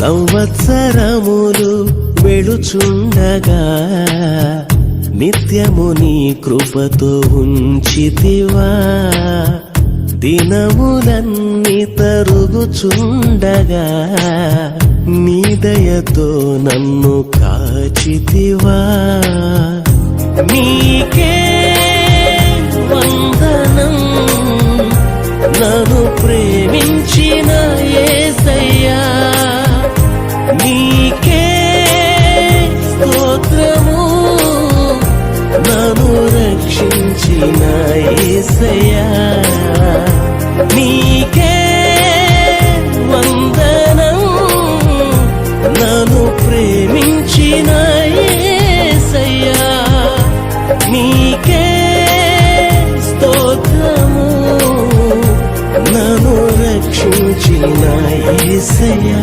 సంవత్సరములు వెళుచుండగా నిత్యము నీ కృపతో ఉంచితివా. దినములన్నీ తరుగుచుండగా నీ దయతో నన్ను కాచితివా. నీకే వందనం నన్ను ప్రేమించిన యేసయ్యా. నీకే స్తోత్రము నన్ను రక్షించిన యేసయ్యా. నీకే వందనం నన్ను ప్రేమించిన యేసయ్యా. నీకే స్తోత్రము నన్ను రక్షించిన యేసయ్యా.